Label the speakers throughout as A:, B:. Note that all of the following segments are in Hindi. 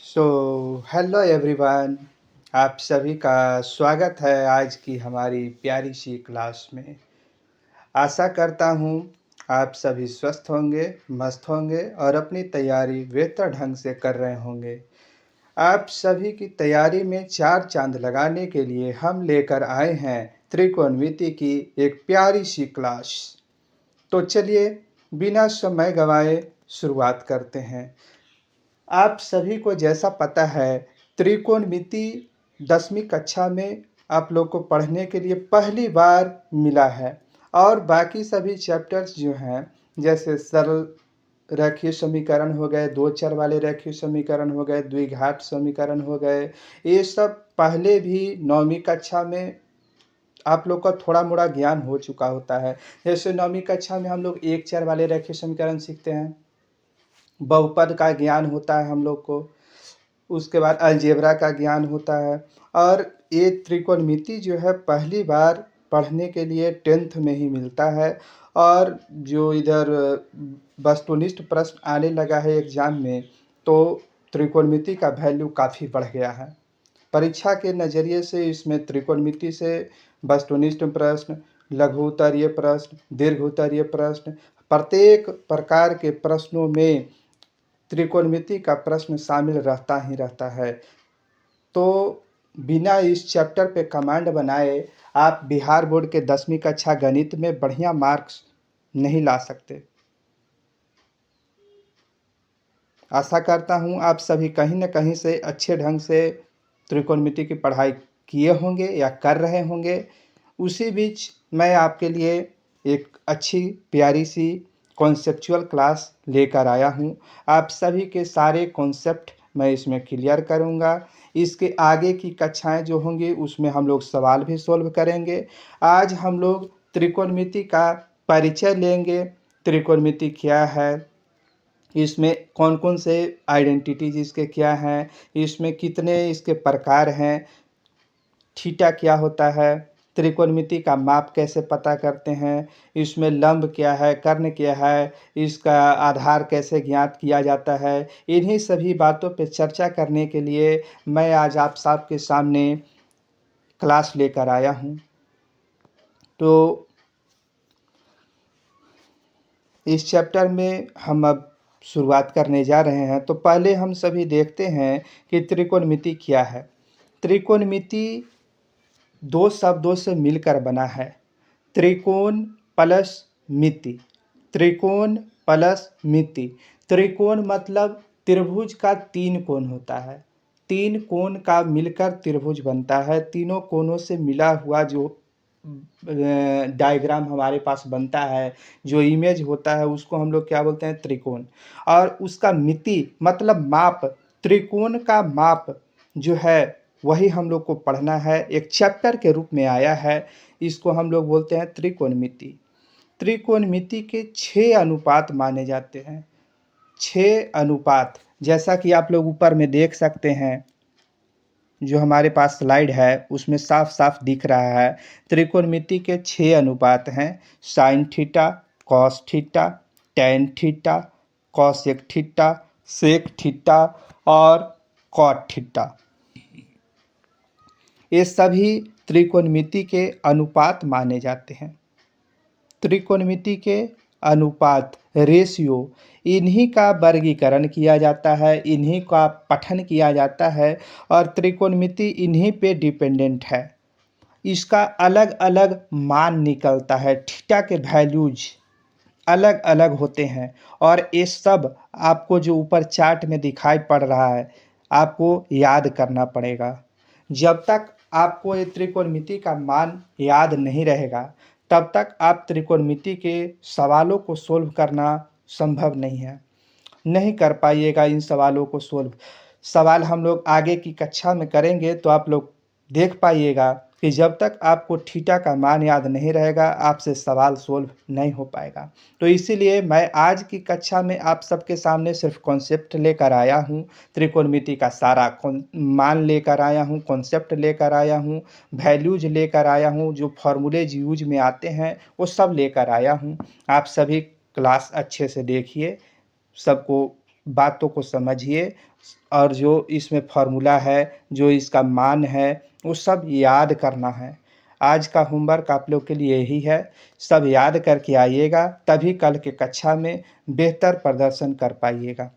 A: So hello everyone. आप सभी का स्वागत है आज की हमारी प्यारी सी क्लास में। आशा करता हूँ आप सभी स्वस्थ होंगे, मस्त होंगे और अपनी तैयारी बेहतर ढंग से कर रहे होंगे। आप सभी की तैयारी में चार चांद लगाने के लिए हम लेकर आए हैं त्रिकोणमिति की एक प्यारी सी क्लास। तो चलिए बिना समय गंवाए शुरुआत करते हैं। आप सभी को जैसा पता है, त्रिकोणमिति 10वीं कक्षा में आप लोग को पढ़ने के लिए पहली बार मिला है और बाकी सभी चैप्टर्स जो हैं, जैसे सरल रेखीय समीकरण हो गए, दो चर वाले रेखीय समीकरण हो गए, द्विघात समीकरण हो गए, ये सब पहले भी 9वीं कक्षा में आप लोग का थोड़ा मोड़ा ज्ञान हो चुका होता है। जैसे 9वीं कक्षा में हम लोग एक चर वाले रेखीय समीकरण सीखते हैं, बहुपद का ज्ञान होता है हम लोग को, उसके बाद अलजेब्रा का ज्ञान होता है। और ये त्रिकोणमिति जो है पहली बार पढ़ने के लिए 10th में ही मिलता है। और जो इधर वस्तुनिष्ठ प्रश्न आने लगा है एग्जाम में, तो त्रिकोणमिति का वैल्यू काफ़ी बढ़ गया है। परीक्षा के नज़रिए से इसमें त्रिकोणमिति से वस्तुनिष्ठ प्रश्न, लघु उत्तरीय प्रश्न, दीर्घ उत्तरीय प्रश्न, प्रत्येक प्रकार के प्रश्नों में त्रिकोणमिति का प्रश्न शामिल रहता ही रहता है। तो बिना इस चैप्टर पे कमांड बनाए आप बिहार बोर्ड के 10वीं कक्षा गणित में बढ़िया मार्क्स नहीं ला सकते। आशा करता हूँ आप सभी कहीं न कहीं से अच्छे ढंग से त्रिकोणमिति की पढ़ाई किए होंगे या कर रहे होंगे। उसी बीच मैं आपके लिए एक अच्छी प्यारी सी कॉन्सेप्चुअल क्लास लेकर आया हूँ। आप सभी के सारे कॉन्सेप्ट मैं इसमें क्लियर करूँगा। इसके आगे की कक्षाएं जो होंगी उसमें हम लोग सवाल भी सॉल्व करेंगे। आज हम लोग त्रिकोणमिति का परिचय लेंगे। त्रिकोणमिति क्या है, इसमें कौन कौन से आइडेंटिटीज इसके क्या हैं, इसमें कितने इसके प्रकार हैं, थीटा क्या होता है, त्रिकोणमिति का माप कैसे पता करते हैं, इसमें लंब क्या है, कर्ण क्या है, इसका आधार कैसे ज्ञात किया जाता है। इन्हीं सभी बातों पर चर्चा करने के लिए मैं आज आप सबके सामने क्लास लेकर आया हूँ। तो इस चैप्टर में हम अब शुरुआत करने जा रहे हैं। तो पहले हम सभी देखते हैं कि त्रिकोणमिति क्या है। त्रिकोणमिति दो शब्दों से मिलकर बना है, त्रिकोण प्लस मिति। त्रिकोण प्लस मिति, त्रिकोण मतलब त्रिभुज का तीन कोण होता है। तीन कोण का मिलकर त्रिभुज बनता है। तीनों कोणों से मिला हुआ जो डायग्राम हमारे पास बनता है, जो इमेज होता है, उसको हम लोग क्या बोलते हैं, त्रिकोण। और उसका मिति मतलब माप, त्रिकोण का माप जो है वही हम लोग को पढ़ना है। एक चैप्टर के रूप में आया है, इसको हम लोग बोलते हैं त्रिकोणमिति। त्रिकोणमिति के 6 अनुपात माने जाते हैं। 6 अनुपात, जैसा कि आप लोग ऊपर में देख सकते हैं, जो हमारे पास स्लाइड है उसमें साफ साफ दिख रहा है। त्रिकोणमिति के 6 अनुपात हैं, sine theta, cos theta, tan theta, cosec theta, sec theta और कॉट थीटा। ये सभी त्रिकोणमिति के अनुपात माने जाते हैं। त्रिकोणमिति के अनुपात, रेशियो, इन्हीं का वर्गीकरण किया जाता है, इन्हीं का पठन किया जाता है और त्रिकोणमिति इन्हीं पे डिपेंडेंट है। इसका अलग अलग मान निकलता है, थीटा के वैल्यूज अलग अलग होते हैं और ये सब आपको जो ऊपर चार्ट में दिखाई पड़ रहा है आपको याद करना पड़ेगा। जब तक आपको ये त्रिकोणमिति का मान याद नहीं रहेगा तब तक आप त्रिकोणमिति के सवालों को सोल्व करना संभव नहीं है, नहीं कर पाइएगा इन सवालों को सोल्व। सवाल हम लोग आगे की कक्षा में करेंगे तो आप लोग देख पाइएगा कि जब तक आपको थीटा का मान याद नहीं रहेगा आपसे सवाल सोल्व नहीं हो पाएगा। तो इसीलिए मैं आज की कक्षा में आप सबके सामने सिर्फ कॉन्सेप्ट लेकर आया हूँ, त्रिकोणमिति का सारा मान लेकर आया हूँ, कॉन्सेप्ट लेकर आया हूँ, वैल्यूज लेकर आया हूँ, जो फॉर्मूलेज यूज में आते हैं वो सब लेकर आया हूँ। आप सभी क्लास अच्छे से देखिए, सबको बातों को समझिए और जो इसमें फॉर्मूला है, जो इसका मान है, वो सब याद करना है। आज का होमवर्क आप लोग के लिए यही है, सब याद करके आइएगा, तभी कल के कक्षा में बेहतर प्रदर्शन कर पाइएगा।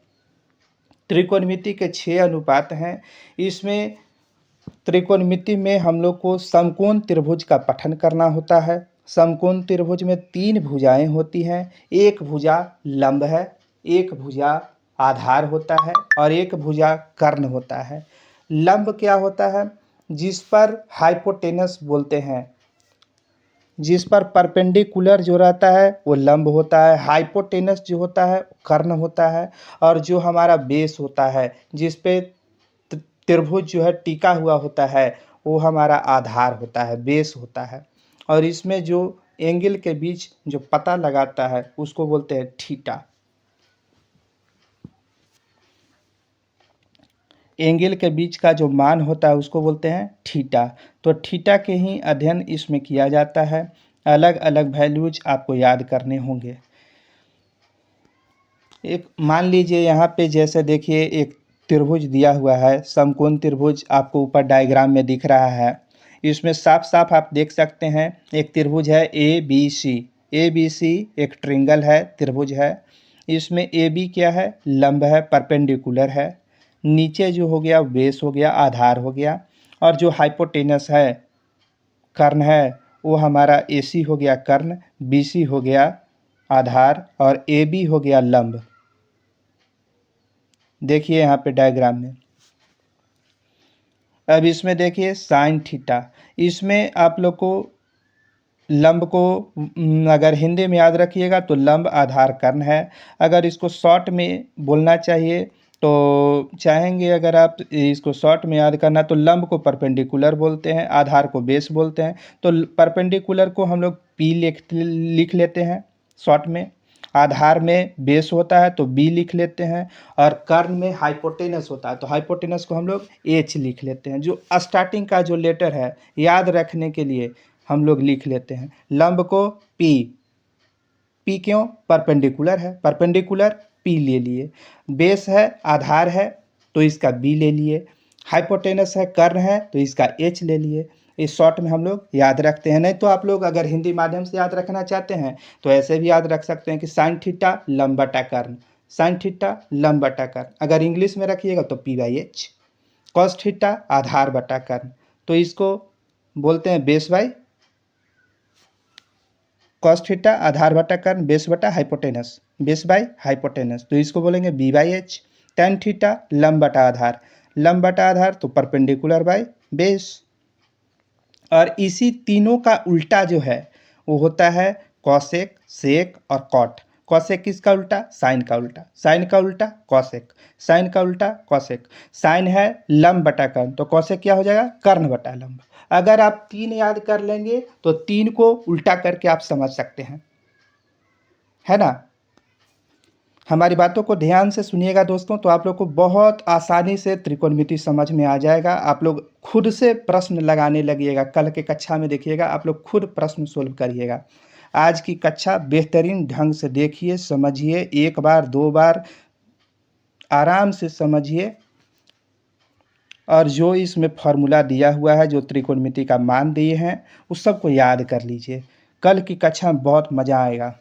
A: त्रिकोणमिति के 6 अनुपात हैं। इसमें त्रिकोणमिति में हम लोग को समकोण त्रिभुज का पठन करना होता है। समकोण त्रिभुज में 3 भुजाएं होती हैं। एक भुजा लंब है, एक भुजा आधार होता है और एक भुजा कर्ण होता है। लंब क्या होता है? जिस पर हाइपोटेनस बोलते हैं, जिस पर परपेंडिकुलर जो रहता है वो लंब होता है। हाइपोटेनस जो होता है कर्ण होता है। और जो हमारा बेस होता है, जिस पे त्रिभुज जो है टिका हुआ होता है, वो हमारा आधार होता है, बेस होता है। और इसमें जो एंगल के बीच जो पता लगाता है उसको बोलते हैं थीटा। एंगल के बीच का जो मान होता है उसको बोलते हैं थीटा। तो थीटा के ही अध्ययन इसमें किया जाता है। अलग अलग वैल्यूज आपको याद करने होंगे। एक मान लीजिए यहाँ पे जैसे देखिए एक त्रिभुज दिया हुआ है, समकोण त्रिभुज आपको ऊपर डायग्राम में दिख रहा है। इसमें साफ साफ आप देख सकते हैं एक त्रिभुज है A B C. A B C एक ट्रिंगल है, त्रिभुज है। इसमें ए बी क्या है? लंब है, परपेंडिकुलर है। नीचे जो हो गया बेस हो गया, आधार हो गया। और जो हाइपोटेनस है, कर्ण है, वो हमारा ए सी हो गया कर्ण, बी सी हो गया आधार और ए बी हो गया लंब। देखिए यहाँ पे डायग्राम में। अब इसमें देखिए साइन थीटा। इसमें आप लोग को लंब को अगर हिंदी में याद रखिएगा तो लंब आधार कर्ण है। अगर इसको शॉर्ट में बोलना चाहिए तो चाहेंगे, अगर आप इसको शॉर्ट में याद करना तो लंब को परपेंडिकुलर बोलते हैं, आधार को बेस बोलते हैं। तो परपेंडिकुलर को हम लोग पी लिख लेते हैं शॉर्ट में। आधार में बेस होता है तो बी लिख लेते हैं। और कर्ण में हाइपोटेनस होता है तो हाइपोटेनस को हम लोग एच लिख लेते हैं। जो स्टार्टिंग का जो लेटर है याद रखने के लिए हम लोग लिख लेते हैं। लंब को पी, पी क्यों? परपेंडिकुलर है, परपेंडिकुलर पी ले लिए। बेस है, आधार है तो इसका बी ले लिए। हाइपोटेनस है, कर्ण है तो इसका एच ले लिए। इस शॉर्ट में हम लोग याद रखते हैं। नहीं तो आप लोग अगर हिंदी माध्यम से याद रखना चाहते हैं तो ऐसे भी याद रख सकते हैं कि साइन थीटा लंब बटा कर्ण, साइन थीटा लंब बटा कर्ण। अगर इंग्लिश में रखिएगा तो P by H. Cos theta आधार बटा कर्ण, तो इसको बोलते हैं बेस बाई कॉस थीटा आधार बटा कर्ण, बेस बटा हाइपोटेनस, बेस बाई हाइपोटेनस, तो इसको बोलेंगे B by H. Tan theta लंब बटा आधार, लंब बटा आधार तो परपेंडिकुलर बाई बेस। और इसी तीनों का उल्टा जो है वो होता है कॉसेक, सेक और कॉट। कॉसेक किसका उल्टा? साइन का उल्टा। साइन का उल्टा कॉसेक, साइन का उल्टा कॉसेक। साइन है लंब बटा कर्ण तो कॉसेक क्या हो जाएगा? कर्ण बटा लंब। अगर आप 3 याद कर लेंगे तो 3 को उल्टा करके आप समझ सकते हैं, है ना। हमारी बातों को ध्यान से सुनिएगा दोस्तों, तो आप लोग को बहुत आसानी से त्रिकोणमिति समझ में आ जाएगा। आप लोग खुद से प्रश्न लगाने लगिएगा। कल के कक्षा में देखिएगा आप लोग खुद प्रश्न सोल्व करिएगा। आज की कक्षा बेहतरीन ढंग से देखिए, समझिए, एक बार 2 बार आराम से समझिए। और जो इसमें फॉर्मूला दिया हुआ है, जो त्रिकोणमिति का मान दिए हैं, उस सबको याद कर लीजिए। कल की कक्षा में बहुत मज़ा आएगा।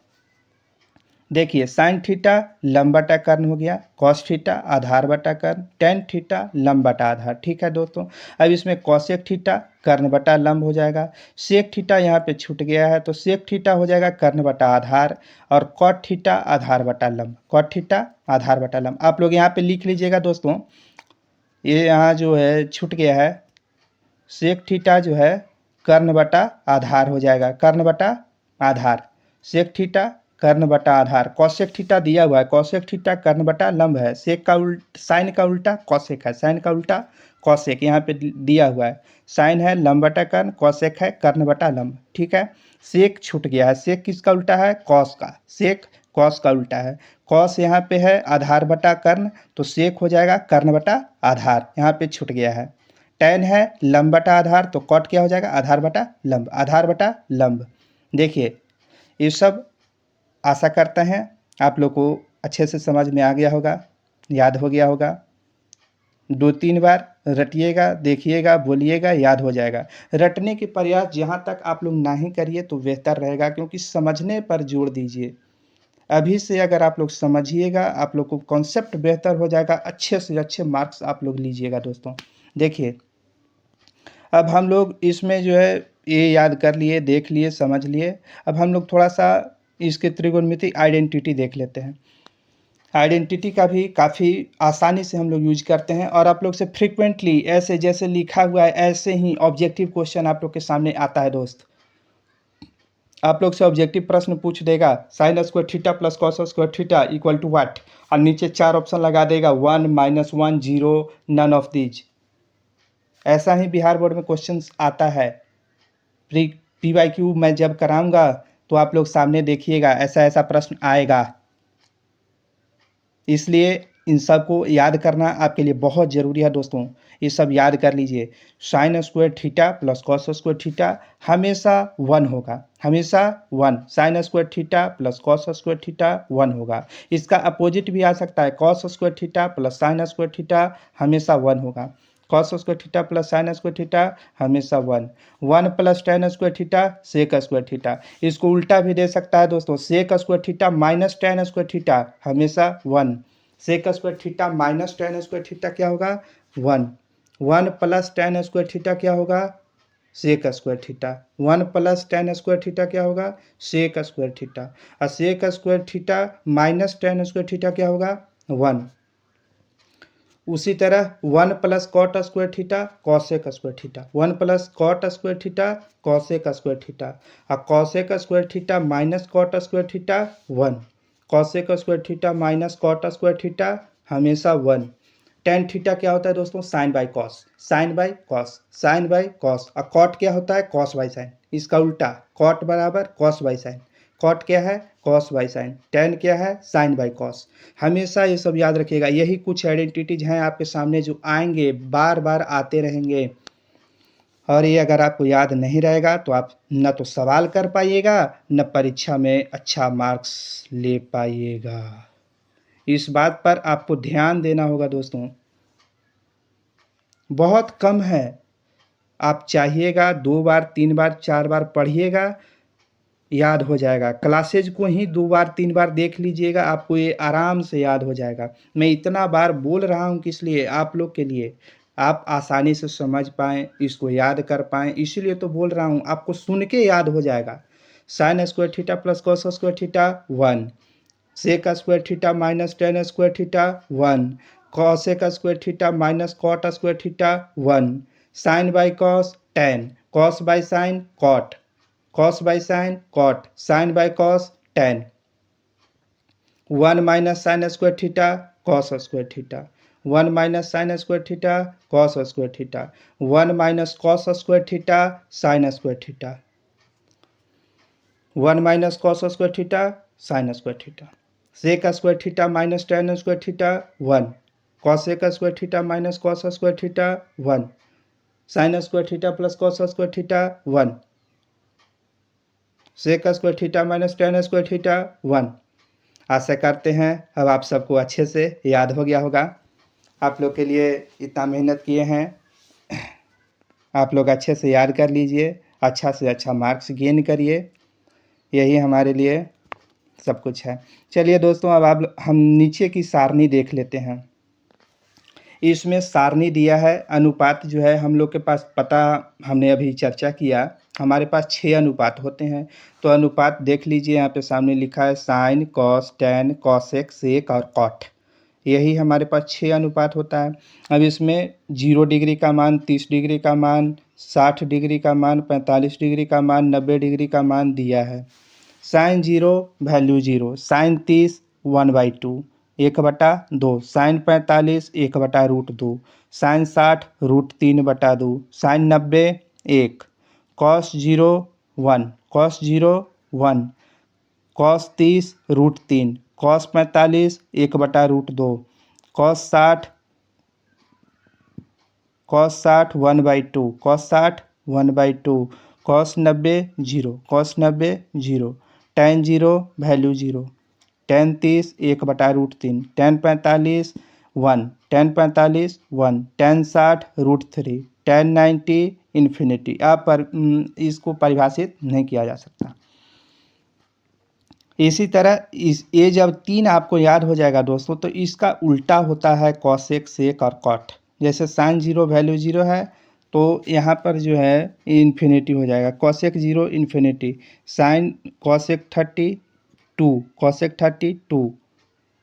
A: देखिए साइन थीटा लंब बटा कर्ण हो गया, कॉस थीटा आधार बटा कर्ण, टेन थीटा लंब बटा आधार। ठीक है दोस्तों। अब इसमें कॉसेक थीटा कर्ण बटा लंब हो जाएगा। सेक थीटा यहाँ पे छूट गया है तो सेक थीटा हो जाएगा कर्ण बटा आधार। और कॉट थीटा आधार बटा लंब, कॉट थीटा आधार बटा लंब। आप लोग यहाँ पे लिख लीजिएगा दोस्तों, ये यहाँ जो है छूट गया है। सेक थीटा जो है कर्ण बटा आधार हो जाएगा, कर्ण बटा आधार। सेक थीटा कर्ण बटा आधार। कॉसेक थीटा दिया हुआ है, कॉसेक थीटा कर्ण बटा लंब है। सेक का साइन का उल्टा कॉसेक है, साइन का उल्टा कॉसेक यहाँ पे दिया हुआ है। साइन है लंब बटा कर्ण, कॉसेक है कर्ण बटा लंब। ठीक है। सेक छूट गया है। सेक किसका उल्टा है? कॉस का। सेक कॉस का उल्टा है। कॉस यहाँ पे है आधार बटा कर्ण तो सेक हो जाएगा कर्ण बटा आधार, यहाँ पे छूट गया है। टेन है लंब बटा आधार तो कॉट क्या हो जाएगा? आधार बटा लंब, आधार बटा लंब। देखिए ये सब आशा करते हैं आप लोग को अच्छे से समझ में आ गया होगा। याद हो गया होगा। 2-3 बार रटिएगा, देखिएगा, बोलिएगा, याद हो जाएगा। रटने के प्रयास जहाँ तक आप लोग नहीं करिए तो बेहतर रहेगा, क्योंकि समझने पर जोर दीजिए। अभी से अगर आप लोग समझिएगा, आप लोग को कॉन्सेप्ट बेहतर हो जाएगा, अच्छे से अच्छे मार्क्स आप लोग लीजिएगा दोस्तों। देखिए, अब हम लोग इसमें जो है ये याद कर लिए, देख लिए, समझ लिए। अब हम लोग थोड़ा-सा इसके त्रिकोणमिति आइडेंटिटी देख लेते हैं। आइडेंटिटी का भी काफ़ी आसानी से हम लोग यूज करते हैं, और आप लोग से फ्रीक्वेंटली ऐसे जैसे लिखा हुआ है ऐसे ही ऑब्जेक्टिव क्वेश्चन आप लोग के सामने आता है दोस्त। आप लोग से ऑब्जेक्टिव प्रश्न पूछ देगा, sine square theta plus cos square theta equal to what, और नीचे 4 ऑप्शन लगा देगा, 1 -1 0 नन ऑफ दीज। ऐसा ही बिहार बोर्ड में क्वेश्चंस आता है। PYQ मैं जब कराऊंगा तो आप लोग सामने देखिएगा, ऐसा ऐसा प्रश्न आएगा। इसलिए इन सब को याद करना आपके लिए बहुत ज़रूरी है दोस्तों। ये सब याद कर लीजिए। Sine square theta plus cos square theta हमेशा 1 होगा, हमेशा 1। Sine square theta plus cos square theta 1 होगा। इसका अपोजिट भी आ सकता है, cos square theta plus sine square theta हमेशा 1 होगा। Cos square theta plus sine square theta हमेशा 1। 1 plus tan square theta sec square theta. इसको उल्टा भी दे सकता है दोस्तों, sec square theta minus tan square theta हमेशा 1। Sec square theta minus tan square theta क्या होगा, 1। 1 प्लस टेन स्क्वायर थीटा क्या होगा, sec square theta. 1 plus tan square theta क्या होगा, सेक स्क्वायर थीटा। और sec square theta minus tan square theta क्या होगा, 1। उसी तरह 1 plus cot square theta cosec square theta. 1 plus cot square theta cosec square theta. और cosec square theta minus cot square theta 1। Cosec square theta minus cot square theta हमेशा 1। टेन थीटा क्या होता है दोस्तों, sign by cos. Sine by cos, sine by cos. और कॉट क्या होता है, कॉस बाई साइन। इसका उल्टा, कॉट बराबर कॉस बाई साइन। कॉट क्या है, कॉस बाई साइन। टेन क्या है, साइन बाई कॉस। हमेशा ये सब याद रखिएगा। यही कुछ आइडेंटिटीज हैं आपके सामने जो आएंगे, बार बार आते रहेंगे। और ये अगर आपको याद नहीं रहेगा तो आप न तो सवाल कर पाइएगा, न परीक्षा में अच्छा मार्क्स ले पाइएगा। इस बात पर आपको ध्यान देना होगा दोस्तों। बहुत कम है, आप चाहिएगा 2 बार 3 बार 4 बार पढ़िएगा, याद हो जाएगा। क्लासेज को ही 2 बार 3 बार देख लीजिएगा, आपको ये आराम से याद हो जाएगा। मैं इतना बार बोल रहा हूँ किस लिए, आप लोग के लिए, आप आसानी से समझ पाएँ, इसको याद कर पाएँ, इसीलिए तो बोल रहा हूँ। आपको सुन के याद हो जाएगा। Sine square theta plus cos square theta 1। Sec square theta minus tan square theta 1। Cosec square theta minus cot square theta 1। Sine by cos tan, cos by sine cot, cos by sine cot, sine by cos tan. 1 minus sine square theta cos square theta. 1 minus sine square theta cos square theta. 1 minus cos square theta sine square theta. 1 minus cos square theta sine square theta. Sec square theta minus tan square theta 1। Cosec square theta minus cos square theta 1। Sine square theta plus cos square theta 1। Sec square theta minus tan square theta 1। आशा करते हैं अब आप सबको अच्छे से याद हो गया होगा। आप लोग के लिए इतना मेहनत किए हैं, आप लोग अच्छे से याद कर लीजिए, अच्छा से अच्छा मार्क्स गेन करिए, यही हमारे लिए सब कुछ है। चलिए दोस्तों, अब हम नीचे की सारणी देख लेते हैं। इसमें सारणी दिया है, अनुपात जो है हम लोग के पास पता, हमने अभी चर्चा किया, हमारे पास 6 अनुपात होते हैं। तो अनुपात देख लीजिए, यहाँ पे सामने लिखा है साइन, कॉस, टेन, कॉसेक, सेक और कॉट। यही हमारे पास 6 अनुपात होता है। अब इसमें 0 डिग्री का मान, 30 डिग्री का मान, 60 डिग्री का मान, 45 डिग्री का मान, 90 डिग्री का मान दिया है। Sine 0 value 0, sine 30 1/2, 1/2, sine 45 1/√2, sine 60 √3/2, sine 90 1, cos 0 1, cos 0 1, cos 30 √3, cos 45 1/√2, cos 60 1/2, cos 60 1/2, cos 90 0, cos 90 0, tan 0 value 0, tan 30 1/√3, tan 45 1, tan 45 1, tan 60 √3, tan 90 infinity. आप इसको परिभाषित नहीं किया जा सकता। इसी तरह ये जब 3 आपको याद हो जाएगा दोस्तों, तो इसका उल्टा होता है कॉसेक, सेक और कॉट। जैसे साइन 0 वैल्यू 0 है, तो यहाँ पर जो है इन्फिनिटी हो जाएगा। Cosec 0 infinity, sign cosec 32, cosec 32,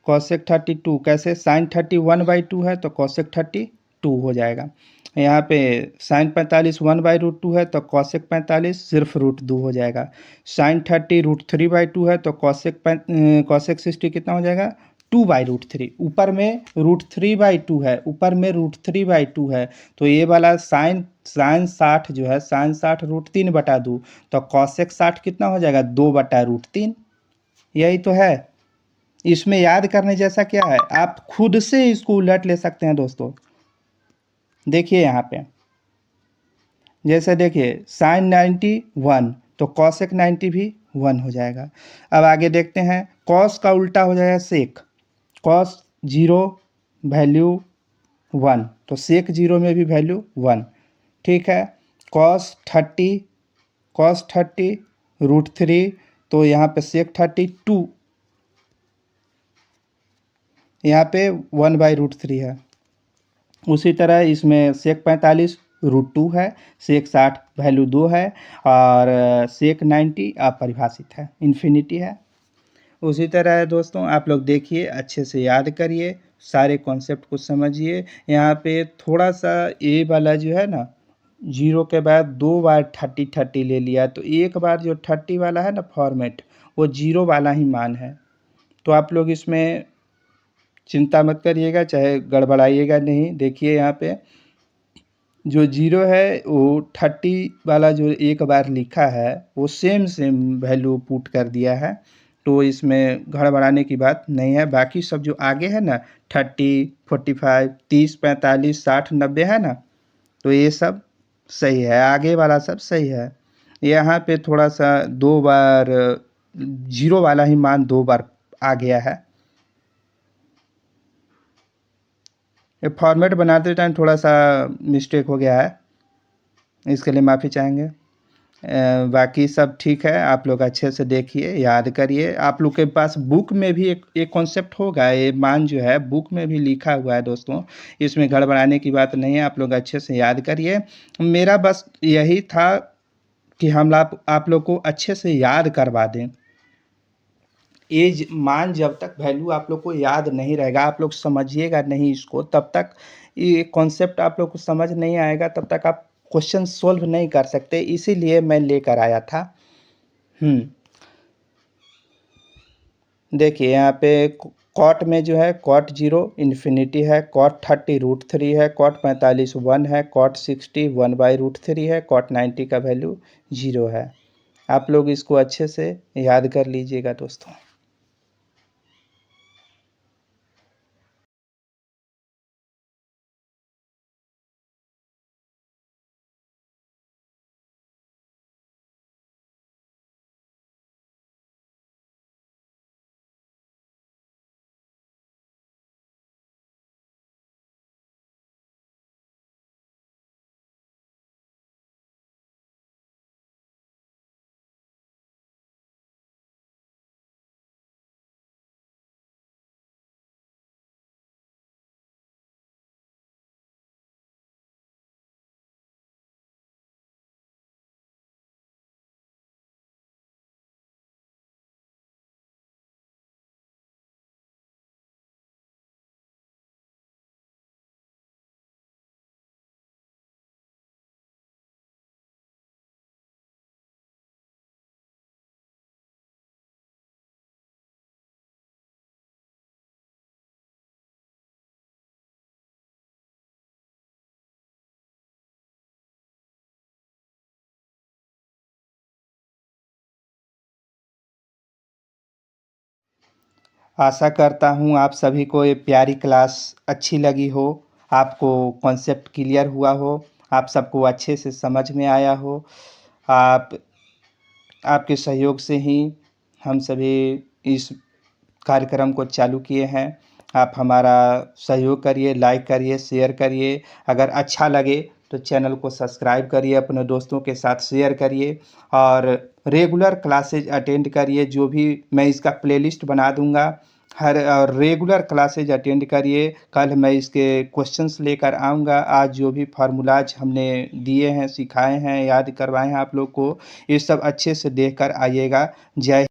A: cosec 32 कैसे, साइन 31/2 है तो कॉसेक 32 हो जाएगा। यहाँ पे साइन 45 1/√2 है तो कॉसेक 45 सिर्फ √2 हो जाएगा। साइन 30 √3/2 है तो कॉसेक 60 कितना हो जाएगा, 2/√3। ऊपर में √3/2 है, ऊपर में √3/2 है, तो ये वाला साइन 60 जो है, साइन 60 √3/2, तो कॉसेक 60 कितना हो जाएगा, 2/√3। यही तो है। इसमें याद करने जैसा क्या है, आप खुद से इसको उलट ले सकते हैं दोस्तों। देखिए यहाँ पे, जैसे देखिए साइन 90 1, तो कॉसेक 90 भी 1 हो जाएगा। अब आगे देखते हैं, कॉस का उल्टा हो जाएगा सेक, कॉस 0 वैल्यू 1, तो सेक 0 में भी वैल्यू 1। ठीक है, कॉस 30 √3, तो यहाँ पे सेक 32, यहाँ पे 1/√3 है। उसी तरह इसमें सेक 45 √2 है, सेक 60 वैल्यू 2 है, और सेक 90 अपरिभाषित है, इन्फिनिटी है। उसी तरह है दोस्तों, आप लोग देखिए, अच्छे से याद करिए, सारे कॉन्सेप्ट को समझिए। यहाँ पे थोड़ा सा ए वाला जो है ना, 0 के बाद 2 बार 30 ले लिया, तो एक बार जो 30 वाला है ना फॉर्मेट, वो 0 वाला ही मान है। तो आप लोग इसमें चिंता मत करिएगा, चाहे गड़बड़ाइएगा नहीं। देखिए यहाँ पे जो 0 है वो 30 वाला जो एक बार लिखा है, वो सेम वैल्यू पुट कर दिया है, तो इसमें गड़बड़ाने की बात नहीं है। बाकी सब जो आगे है ना, 30 45 30 45 60 90 है ना, तो ये सब सही है, आगे वाला सब सही है। यहाँ पे थोड़ा सा 2 बार 0 वाला ही मान 2 बार आ गया है। ये फॉर्मेट बनाते टाइम थोड़ा सा मिस्टेक हो गया है, इसके लिए माफ़ी चाहेंगे। बाकी सब ठीक है, आप लोग अच्छे से देखिए, याद करिए। आप लोग के पास बुक में भी एक कॉन्सेप्ट होगा, ये मान जो है बुक में भी लिखा हुआ है दोस्तों, इसमें गड़बड़ाने की बात नहीं है। आप लोग अच्छे से याद करिए। मेरा बस यही था कि हम आप लोग को अच्छे से याद करवा दें। मान जब तक वैल्यू आप लोग को याद नहीं रहेगा, आप लोग समझिएगा नहीं इसको, तब तक ये कॉन्सेप्ट आप लोग को समझ नहीं आएगा, तब तक आप क्वेश्चन सोल्व नहीं कर सकते। इसीलिए मैं लेकर आया था। देखिए यहाँ पे कॉट में जो है, कॉट 0 इन्फिनिटी है, कॉट 30 √3 है, कॉट 45 1 है, कॉट 60 1/√3 है, कॉट 90 का वैल्यू 0 है। आप लोग इसको अच्छे से याद कर लीजिएगा दोस्तों। आशा करता हूँ आप सभी को ये प्यारी क्लास अच्छी लगी हो, आपको कॉन्सेप्ट क्लियर हुआ हो, आप सबको अच्छे से समझ में आया हो। आपके सहयोग से ही हम सभी इस कार्यक्रम को चालू किए हैं। आप हमारा सहयोग करिए, लाइक करिए, शेयर करिए। अगर अच्छा लगे तो चैनल को सब्सक्राइब करिए, अपने दोस्तों के साथ शेयर करिए और रेगुलर क्लासेज अटेंड करिए। जो भी मैं इसका प्लेलिस्ट बना दूँगा, हर और रेगुलर क्लासेज अटेंड करिए। कल मैं इसके क्वेश्चंस लेकर आऊँगा। आज जो भी फ़ॉर्मूलाज़ हमने दिए हैं, सिखाए हैं, याद करवाए हैं आप लोग को, ये सब अच्छे से देख कर आइएगा। जय